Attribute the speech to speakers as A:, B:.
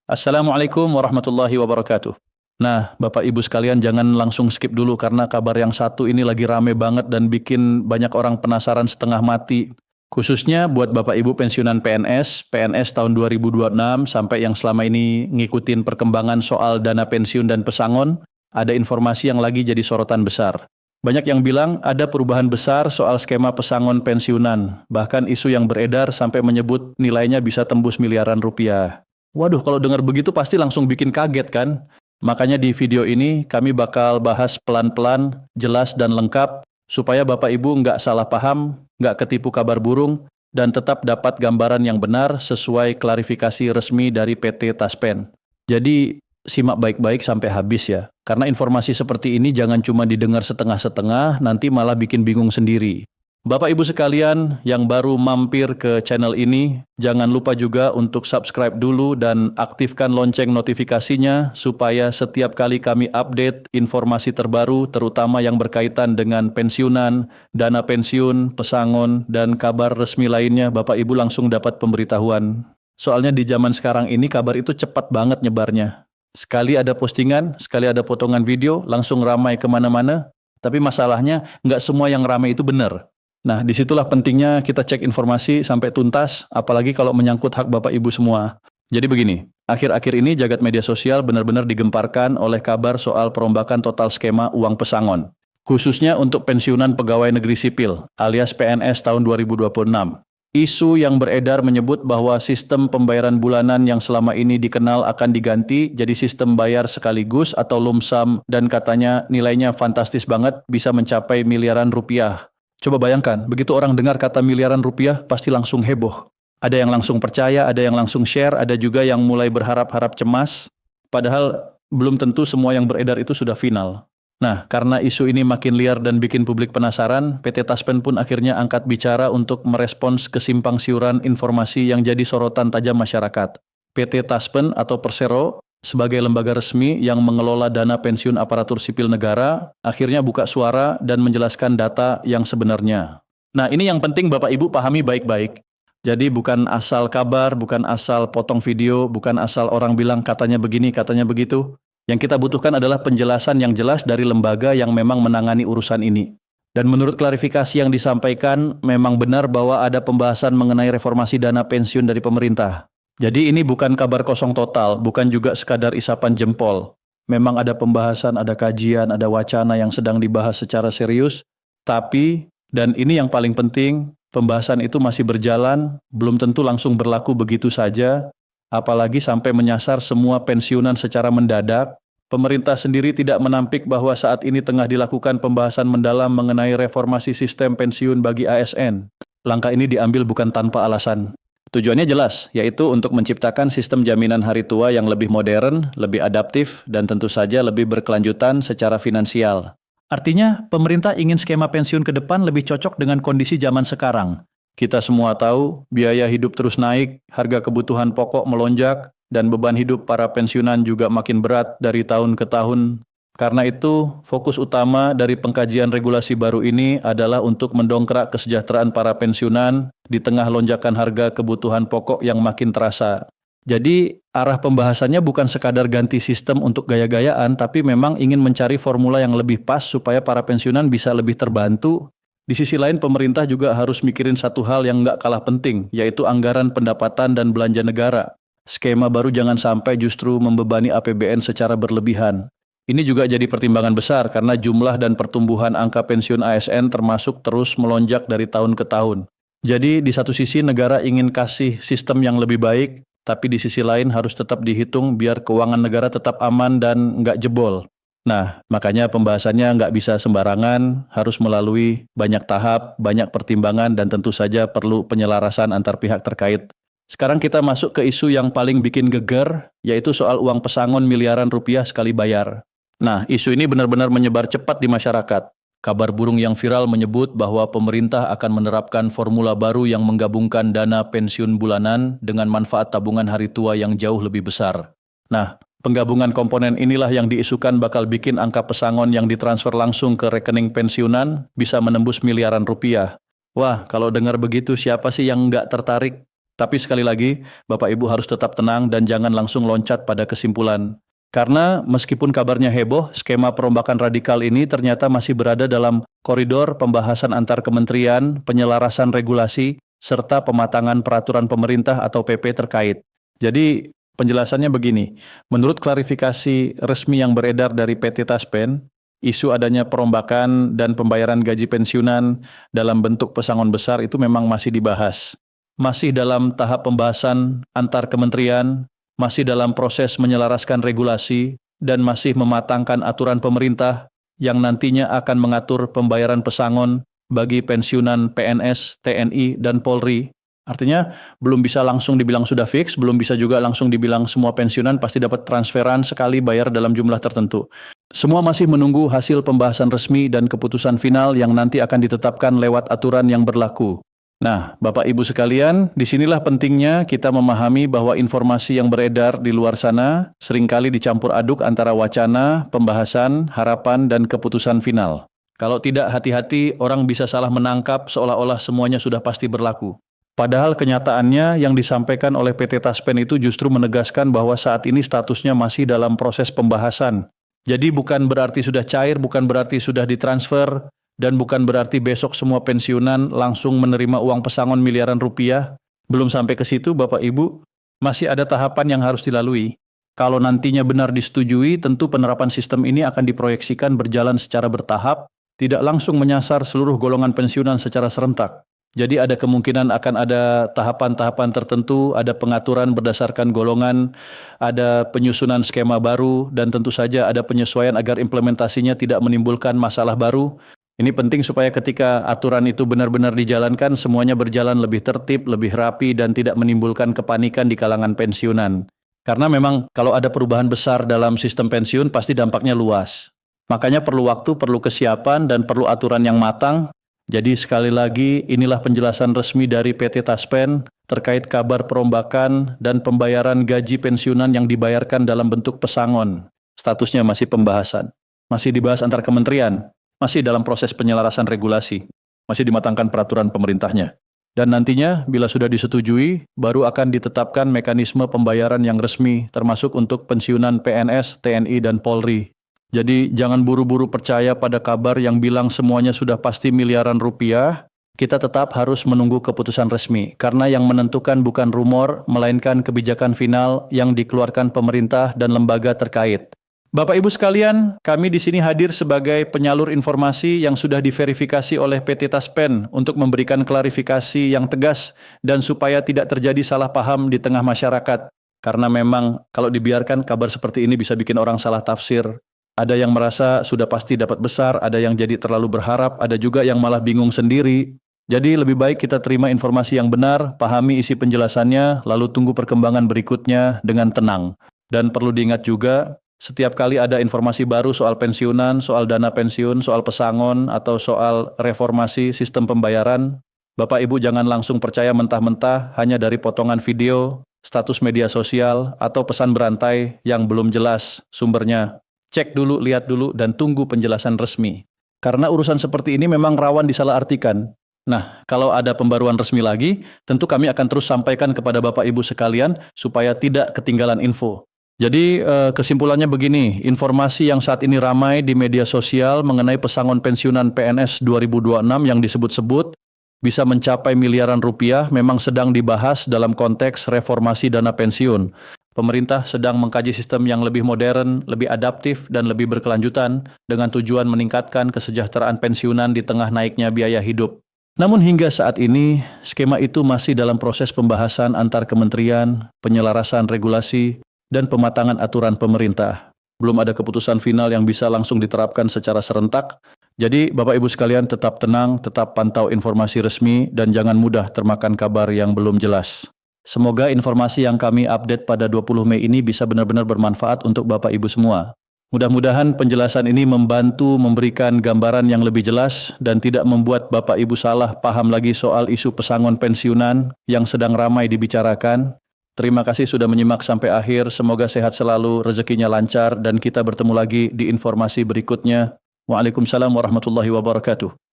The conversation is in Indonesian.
A: Assalamualaikum warahmatullahi wabarakatuh. Nah, Bapak Ibu sekalian jangan langsung skip dulu karena kabar yang satu ini lagi rame banget dan bikin banyak orang penasaran setengah mati. Khususnya buat Bapak Ibu pensiunan PNS tahun 2026 sampai yang selama ini ngikutin perkembangan soal dana pensiun dan pesangon, ada informasi yang lagi jadi sorotan besar. Banyak yang bilang ada perubahan besar soal skema pesangon pensiunan, bahkan isu yang beredar sampai menyebut nilainya bisa tembus miliaran rupiah. Waduh, kalau dengar begitu pasti langsung bikin kaget kan? Makanya di video ini kami bakal bahas pelan-pelan, jelas dan lengkap, supaya Bapak Ibu nggak salah paham, nggak ketipu kabar burung, dan tetap dapat gambaran yang benar sesuai klarifikasi resmi dari PT Taspen. Jadi, simak baik-baik sampai habis ya. Karena informasi seperti ini jangan cuma didengar setengah-setengah, nanti malah bikin bingung sendiri. Bapak Ibu sekalian yang baru mampir ke channel ini, jangan lupa juga untuk subscribe dulu dan aktifkan lonceng notifikasinya supaya setiap kali kami update informasi terbaru terutama yang berkaitan dengan pensiunan, dana pensiun, pesangon, dan kabar resmi lainnya Bapak Ibu langsung dapat pemberitahuan. Soalnya di zaman sekarang ini kabar itu cepat banget nyebarnya. Sekali ada postingan, sekali ada potongan video, langsung ramai kemana-mana. Tapi masalahnya nggak semua yang ramai itu benar. Nah, disitulah pentingnya kita cek informasi sampai tuntas, apalagi kalau menyangkut hak Bapak Ibu semua. Jadi begini, akhir-akhir ini jagat media sosial benar-benar digemparkan oleh kabar soal perombakan total skema uang pesangon. Khususnya untuk pensiunan pegawai negeri sipil, alias PNS tahun 2026. Isu yang beredar menyebut bahwa sistem pembayaran bulanan yang selama ini dikenal akan diganti jadi sistem bayar sekaligus atau lump sum dan katanya nilainya fantastis banget bisa mencapai miliaran rupiah. Coba bayangkan, begitu orang dengar kata miliaran rupiah, pasti langsung heboh. Ada yang langsung percaya, ada yang langsung share, ada juga yang mulai berharap-harap cemas. Padahal belum tentu semua yang beredar itu sudah final. Nah, karena isu ini makin liar dan bikin publik penasaran, PT Taspen pun akhirnya angkat bicara untuk merespons kesimpang siuran informasi yang jadi sorotan tajam masyarakat. PT Taspen atau Persero sebagai lembaga resmi yang mengelola dana pensiun aparatur sipil negara, akhirnya buka suara dan menjelaskan data yang sebenarnya. Nah, ini yang penting Bapak Ibu pahami baik-baik. Jadi bukan asal kabar, bukan asal potong video, bukan asal orang bilang katanya begini, katanya begitu. Yang kita butuhkan adalah penjelasan yang jelas dari lembaga yang memang menangani urusan ini. Dan menurut klarifikasi yang disampaikan, memang benar bahwa ada pembahasan mengenai reformasi dana pensiun dari pemerintah. Jadi ini bukan kabar kosong total, bukan juga sekadar isapan jempol. Memang ada pembahasan, ada kajian, ada wacana yang sedang dibahas secara serius. Tapi, dan ini yang paling penting, pembahasan itu masih berjalan, belum tentu langsung berlaku begitu saja, apalagi sampai menyasar semua pensiunan secara mendadak. Pemerintah sendiri tidak menampik bahwa saat ini tengah dilakukan pembahasan mendalam mengenai reformasi sistem pensiun bagi ASN. Langkah ini diambil bukan tanpa alasan. Tujuannya jelas, yaitu untuk menciptakan sistem jaminan hari tua yang lebih modern, lebih adaptif, dan tentu saja lebih berkelanjutan secara finansial. Artinya, pemerintah ingin skema pensiun ke depan lebih cocok dengan kondisi zaman sekarang. Kita semua tahu, biaya hidup terus naik, harga kebutuhan pokok melonjak, dan beban hidup para pensiunan juga makin berat dari tahun ke tahun. Karena itu, fokus utama dari pengkajian regulasi baru ini adalah untuk mendongkrak kesejahteraan para pensiunan di tengah lonjakan harga kebutuhan pokok yang makin terasa. Jadi, arah pembahasannya bukan sekadar ganti sistem untuk gaya-gayaan, tapi memang ingin mencari formula yang lebih pas supaya para pensiunan bisa lebih terbantu. Di sisi lain, pemerintah juga harus mikirin satu hal yang nggak kalah penting, yaitu anggaran pendapatan dan belanja negara. Skema baru jangan sampai justru membebani APBN secara berlebihan. Ini juga jadi pertimbangan besar karena jumlah dan pertumbuhan angka pensiun ASN termasuk terus melonjak dari tahun ke tahun. Jadi di satu sisi negara ingin kasih sistem yang lebih baik, tapi di sisi lain harus tetap dihitung biar keuangan negara tetap aman dan nggak jebol. Nah, makanya pembahasannya nggak bisa sembarangan, harus melalui banyak tahap, banyak pertimbangan, dan tentu saja perlu penyelarasan antar pihak terkait. Sekarang kita masuk ke isu yang paling bikin geger, yaitu soal uang pesangon miliaran rupiah sekali bayar. Nah, isu ini benar-benar menyebar cepat di masyarakat. Kabar burung yang viral menyebut bahwa pemerintah akan menerapkan formula baru yang menggabungkan dana pensiun bulanan dengan manfaat tabungan hari tua yang jauh lebih besar. Nah, penggabungan komponen inilah yang diisukan bakal bikin angka pesangon yang ditransfer langsung ke rekening pensiunan bisa menembus miliaran rupiah. Wah, kalau dengar begitu siapa sih yang nggak tertarik? Tapi sekali lagi, Bapak Ibu harus tetap tenang dan jangan langsung loncat pada kesimpulan. Karena meskipun kabarnya heboh, skema perombakan radikal ini ternyata masih berada dalam koridor pembahasan antar kementerian, penyelarasan regulasi, serta pematangan peraturan pemerintah atau PP terkait. Jadi penjelasannya begini, menurut klarifikasi resmi yang beredar dari PT Taspen, isu adanya perombakan dan pembayaran gaji pensiunan dalam bentuk pesangon besar itu memang masih dibahas. Masih dalam tahap pembahasan antar kementerian, masih dalam proses menyelaraskan regulasi, dan masih mematangkan aturan pemerintah yang nantinya akan mengatur pembayaran pesangon bagi pensiunan PNS, TNI, dan Polri. Artinya belum bisa langsung dibilang sudah fix, belum bisa juga langsung dibilang semua pensiunan pasti dapat transferan sekali bayar dalam jumlah tertentu. Semua masih menunggu hasil pembahasan resmi dan keputusan final yang nanti akan ditetapkan lewat aturan yang berlaku. Nah, Bapak Ibu sekalian, disinilah pentingnya kita memahami bahwa informasi yang beredar di luar sana seringkali dicampur aduk antara wacana, pembahasan, harapan, dan keputusan final. Kalau tidak hati-hati, orang bisa salah menangkap seolah-olah semuanya sudah pasti berlaku. Padahal kenyataannya yang disampaikan oleh PT Taspen itu justru menegaskan bahwa saat ini statusnya masih dalam proses pembahasan. Jadi bukan berarti sudah cair, bukan berarti sudah ditransfer, dan bukan berarti besok semua pensiunan langsung menerima uang pesangon miliaran rupiah. Belum sampai ke situ Bapak Ibu, masih ada tahapan yang harus dilalui. Kalau nantinya benar disetujui, tentu penerapan sistem ini akan diproyeksikan berjalan secara bertahap, tidak langsung menyasar seluruh golongan pensiunan secara serentak. Jadi ada kemungkinan akan ada tahapan-tahapan tertentu, ada pengaturan berdasarkan golongan, ada penyusunan skema baru, dan tentu saja ada penyesuaian agar implementasinya tidak menimbulkan masalah baru. Ini penting supaya ketika aturan itu benar-benar dijalankan, semuanya berjalan lebih tertib, lebih rapi, dan tidak menimbulkan kepanikan di kalangan pensiunan. Karena memang kalau ada perubahan besar dalam sistem pensiun, pasti dampaknya luas. Makanya perlu waktu, perlu kesiapan, dan perlu aturan yang matang. Jadi sekali lagi, inilah penjelasan resmi dari PT Taspen terkait kabar perombakan dan pembayaran gaji pensiunan yang dibayarkan dalam bentuk pesangon. Statusnya masih pembahasan. Masih dibahas antar kementerian. Masih dalam proses penyelarasan regulasi, masih dimatangkan peraturan pemerintahnya. Dan nantinya, bila sudah disetujui, baru akan ditetapkan mekanisme pembayaran yang resmi, termasuk untuk pensiunan PNS, TNI, dan Polri. Jadi, jangan buru-buru percaya pada kabar yang bilang semuanya sudah pasti miliaran rupiah. Kita tetap harus menunggu keputusan resmi, karena yang menentukan bukan rumor, melainkan kebijakan final yang dikeluarkan pemerintah dan lembaga terkait. Bapak Ibu sekalian, kami di sini hadir sebagai penyalur informasi yang sudah diverifikasi oleh PT Taspen untuk memberikan klarifikasi yang tegas dan supaya tidak terjadi salah paham di tengah masyarakat. Karena memang kalau dibiarkan kabar seperti ini bisa bikin orang salah tafsir. Ada yang merasa sudah pasti dapat besar, ada yang jadi terlalu berharap, ada juga yang malah bingung sendiri. Jadi lebih baik kita terima informasi yang benar, pahami isi penjelasannya, lalu tunggu perkembangan berikutnya dengan tenang. Dan perlu diingat juga, setiap kali ada informasi baru soal pensiunan, soal dana pensiun, soal pesangon, atau soal reformasi sistem pembayaran, Bapak Ibu jangan langsung percaya mentah-mentah hanya dari potongan video, status media sosial, atau pesan berantai yang belum jelas sumbernya. Cek dulu, lihat dulu, dan tunggu penjelasan resmi. Karena urusan seperti ini memang rawan disalahartikan. Nah, kalau ada pembaruan resmi lagi, tentu kami akan terus sampaikan kepada Bapak Ibu sekalian supaya tidak ketinggalan info. Jadi kesimpulannya begini, informasi yang saat ini ramai di media sosial mengenai pesangon pensiunan PNS 2026 yang disebut-sebut bisa mencapai miliaran rupiah memang sedang dibahas dalam konteks reformasi dana pensiun. Pemerintah sedang mengkaji sistem yang lebih modern, lebih adaptif, dan lebih berkelanjutan dengan tujuan meningkatkan kesejahteraan pensiunan di tengah naiknya biaya hidup. Namun hingga saat ini, skema itu masih dalam proses pembahasan antar kementerian, penyelarasan regulasi, dan pematangan aturan pemerintah. Belum ada keputusan final yang bisa langsung diterapkan secara serentak. Jadi Bapak Ibu sekalian tetap tenang, tetap pantau informasi resmi, dan jangan mudah termakan kabar yang belum jelas. Semoga informasi yang kami update pada 20 Mei ini bisa benar-benar bermanfaat untuk Bapak Ibu semua. Mudah-mudahan penjelasan ini membantu memberikan gambaran yang lebih jelas dan tidak membuat Bapak Ibu salah paham lagi soal isu pesangon pensiunan yang sedang ramai dibicarakan. Terima kasih sudah menyimak sampai akhir. Semoga sehat selalu, rezekinya lancar, dan kita bertemu lagi di informasi berikutnya. Waalaikumsalam warahmatullahi wabarakatuh.